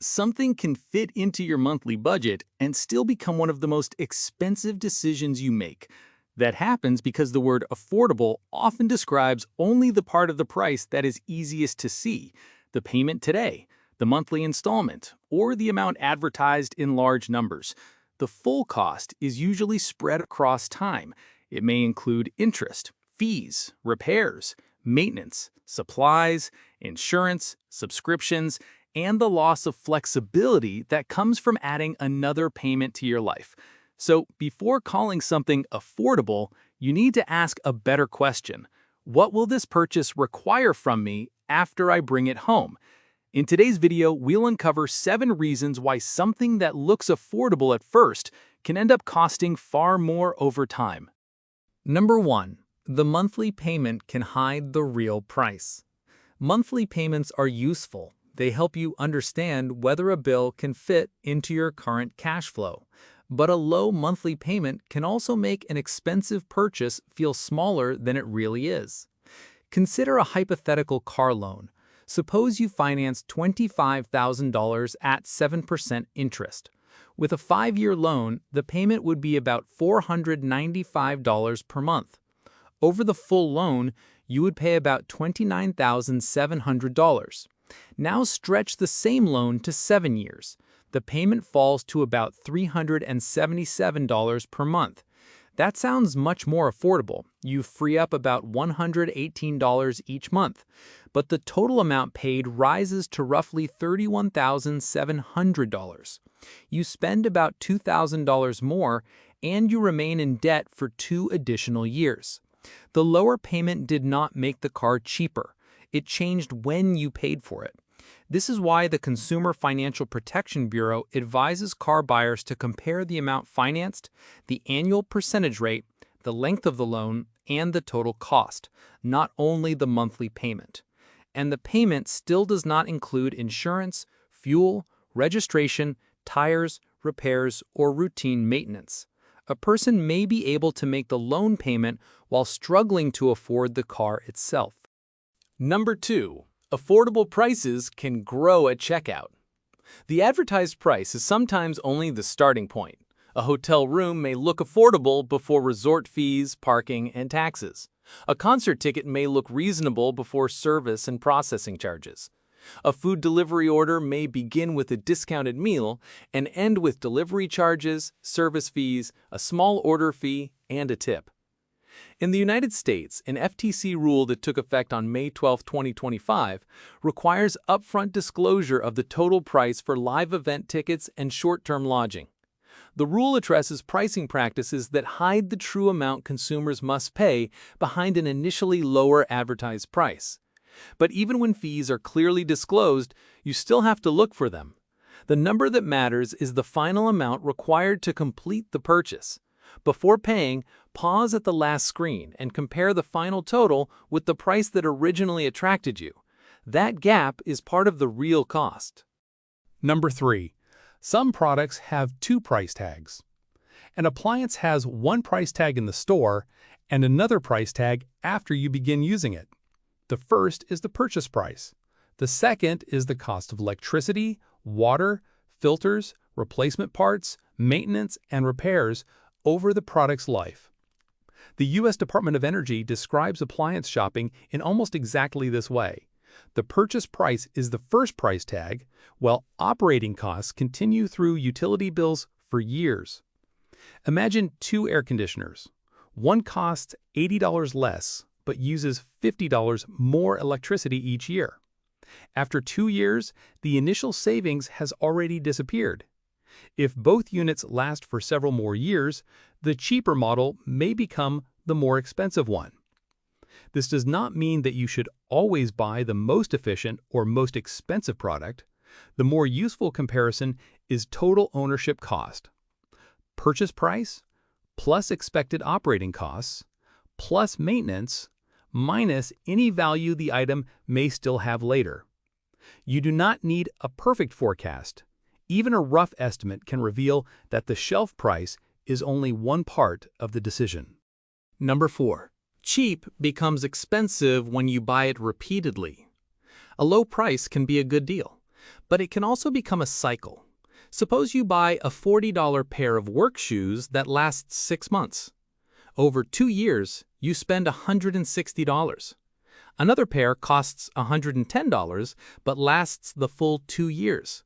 something can fit into your monthly budget and still become one of the most expensive decisions you make. That happens because the word affordable often describes only the part of the price that is easiest to see, the payment today, the monthly installment, or the amount advertised in large numbers. The full cost is usually spread across time. It may include interest, fees, repairs, maintenance, supplies, insurance, subscriptions, and the loss of flexibility that comes from adding another payment to your life. So before calling something affordable, you need to ask a better question. What will this purchase require from me after I bring it home? In today's video, we'll uncover 7 reasons why something that looks affordable at first can end up costing far more over time. Number 1. The monthly payment can hide the real price. Monthly payments are useful. They help you understand whether a bill can fit into your current cash flow. But a low monthly payment can also make an expensive purchase feel smaller than it really is. Consider a hypothetical car loan. Suppose you finance $25,000 at 7% interest. With a 5-year loan, the payment would be about $495 per month. Over the full loan, you would pay about $29,700. Now stretch the same loan to 7 years. The payment falls to about $377 per month. That sounds much more affordable. You free up about $118 each month, but the total amount paid rises to roughly $31,700. You spend about $2,000 more, and you remain in debt for 2 additional years. The lower payment did not make the car cheaper. It changed when you paid for it. This is why the Consumer Financial Protection Bureau advises car buyers to compare the amount financed, the annual percentage rate, the length of the loan, and the total cost, not only the monthly payment. And the payment still does not include insurance, fuel, registration, tires, repairs, or routine maintenance. A person may be able to make the loan payment while struggling to afford the car itself. Number 2. Affordable prices can grow at checkout. The advertised price is sometimes only the starting point. A hotel room may look affordable before resort fees, parking, and taxes. A concert ticket may look reasonable before service and processing charges. A food delivery order may begin with a discounted meal and end with delivery charges, service fees, a small order fee, and a tip. In the United States, an FTC rule that took effect on May 12, 2025, requires upfront disclosure of the total price for live event tickets and short-term lodging. The rule addresses pricing practices that hide the true amount consumers must pay behind an initially lower advertised price. But even when fees are clearly disclosed, you still have to look for them. The number that matters is the final amount required to complete the purchase. Before paying, pause at the last screen and compare the final total with the price that originally attracted you. That gap is part of the real cost. Number 3. Some products have 2 price tags. An appliance has one price tag in the store and another price tag after you begin using it. The first is the purchase price. The second is the cost of electricity, water, filters, replacement parts, maintenance, and repairs over the product's life. The U.S. Department of Energy describes appliance shopping in almost exactly this way. The purchase price is the first price tag, while operating costs continue through utility bills for years. Imagine 2 air conditioners. One costs $80 less, but uses $50 more electricity each year. After 2 years, the initial savings has already disappeared. If both units last for several more years, the cheaper model may become the more expensive one. This does not mean that you should always buy the most efficient or most expensive product. The more useful comparison is total ownership cost. Purchase price plus expected operating costs plus maintenance minus any value the item may still have later. You do not need a perfect forecast. Even a rough estimate can reveal that the shelf price is only one part of the decision. Number 4. Cheap becomes expensive when you buy it repeatedly. A low price can be a good deal, But it can also become a cycle. Suppose you buy a $40 pair of work shoes that lasts 6 months. Over 2 years, you spend $160. Another pair costs $110 but lasts the full 2 years.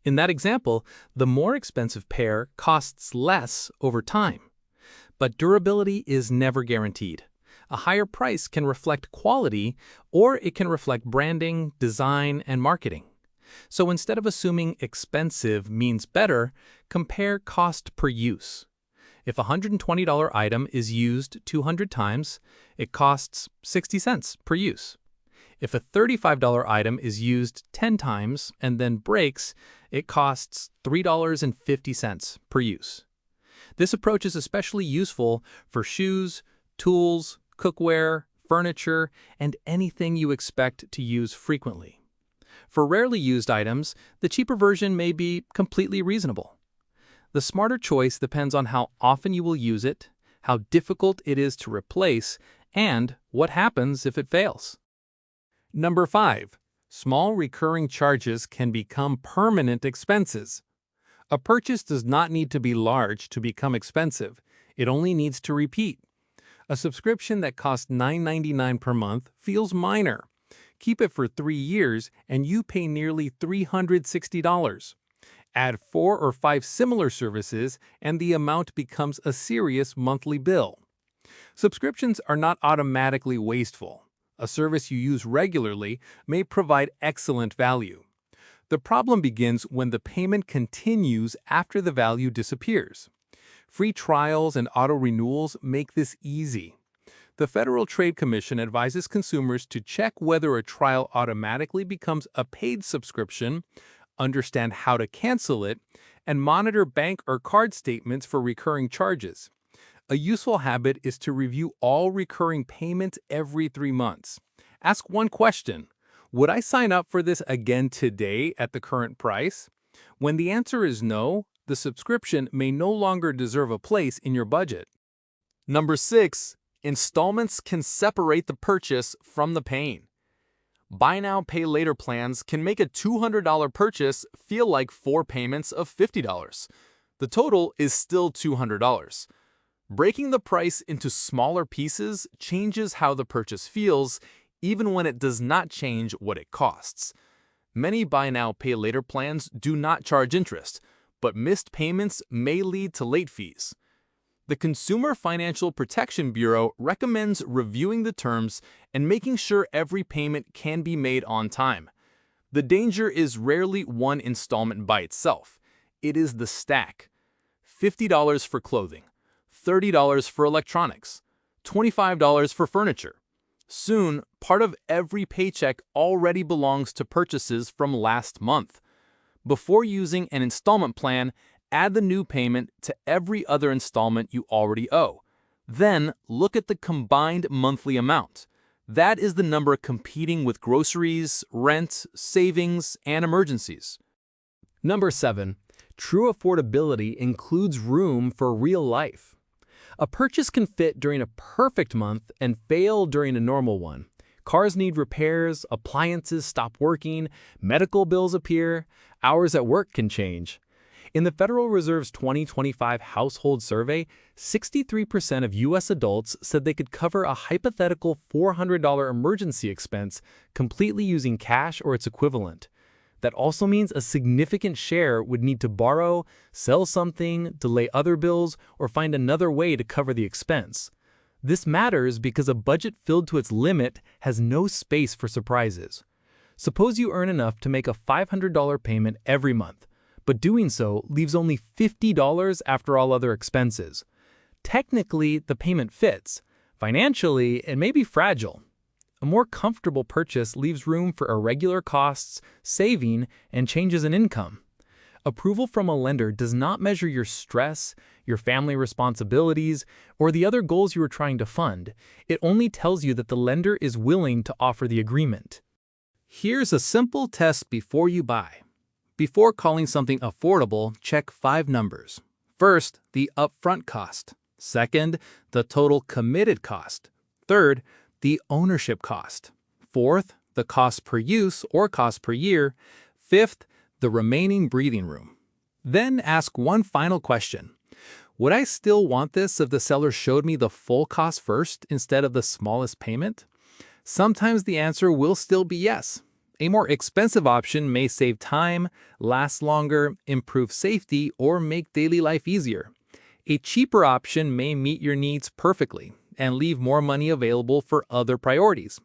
In that example, the more expensive pair costs less over time. But durability is never guaranteed. A higher price can reflect quality, or it can reflect branding, design, and marketing. So instead of assuming expensive means better, compare cost per use. If a $120 item is used 200 times, it costs 60 cents per use. If a $35 item is used 10 times and then breaks, it costs $3.50 per use. This approach is especially useful for shoes, tools, cookware, furniture, and anything you expect to use frequently. For rarely used items, the cheaper version may be completely reasonable. The smarter choice depends on how often you will use it, how difficult it is to replace, and what happens if it fails. Number 5. Small recurring charges can become permanent expenses. A purchase does not need to be large to become expensive. It only needs to repeat. A subscription that costs $9.99 per month feels minor. Keep it for 3 years and you pay nearly $360. Add 4 or 5 similar services and the amount becomes a serious monthly bill. Subscriptions are not automatically wasteful. A service you use regularly may provide excellent value. The problem begins when the payment continues after the value disappears. Free trials and auto-renewals make this easy. The Federal Trade Commission advises consumers to check whether a trial automatically becomes a paid subscription, understand how to cancel it, and monitor bank or card statements for recurring charges. A useful habit is to review all recurring payments every 3 months. Ask one question: would I sign up for this again today at the current price? When the answer is no, the subscription may no longer deserve a place in your budget. Number 6. Installments can separate the purchase from the pain. Buy now, pay later plans can make a $200 purchase feel like 4 payments of $50. The total is still $200. Breaking the price into smaller pieces changes how the purchase feels, even when it does not change what it costs. Many buy now, pay later plans do not charge interest, but missed payments may lead to late fees. The Consumer Financial Protection Bureau recommends reviewing the terms and making sure every payment can be made on time. The danger is rarely one installment by itself. It is the stack. $50 for clothing, $30 for electronics, $25 for furniture. Soon, part of every paycheck already belongs to purchases from last month. Before using an installment plan, add the new payment to every other installment you already owe. Then, look at the combined monthly amount. That is the number competing with groceries, rent, savings, and emergencies. Number 7. True affordability includes room for real life. A purchase can fit during a perfect month and fail during a normal one. Cars need repairs, appliances stop working, medical bills appear, hours at work can change. In the Federal Reserve's 2025 Household Survey, 63% of U.S. adults said they could cover a hypothetical $400 emergency expense completely using cash or its equivalent. That also means a significant share would need to borrow, sell something, delay other bills, or find another way to cover the expense. This matters because a budget filled to its limit has no space for surprises. Suppose you earn enough to make a $500 payment every month, but doing so leaves only $50 after all other expenses. Technically, the payment fits. Financially, it may be fragile. A more comfortable purchase leaves room for irregular costs, saving, and changes in income. Approval from a lender does not measure your stress, your family responsibilities, or the other goals you are trying to fund. It only tells you that the lender is willing to offer the agreement. Here's a simple test before you buy. Before calling something affordable, check 5 numbers. First, the upfront cost. Second, the total committed cost. Third, the ownership cost. Fourth, the cost per use or cost per year. Fifth, the remaining breathing room. Then ask one final question. Would I still want this if the seller showed me the full cost first instead of the smallest payment? Sometimes the answer will still be yes. A more expensive option may save time, last longer, improve safety, or make daily life easier. A cheaper option may meet your needs perfectly and leave more money available for other priorities.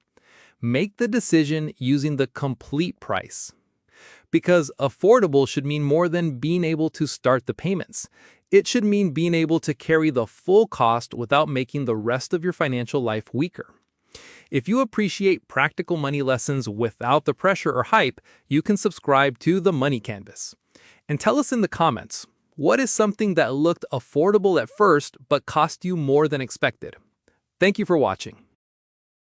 Make the decision using the complete price. Because affordable should mean more than being able to start the payments. It should mean being able to carry the full cost without making the rest of your financial life weaker. If you appreciate practical money lessons without the pressure or hype, you can subscribe to The Money Canvas. And tell us in the comments, what is something that looked affordable at first but cost you more than expected? Thank you for watching.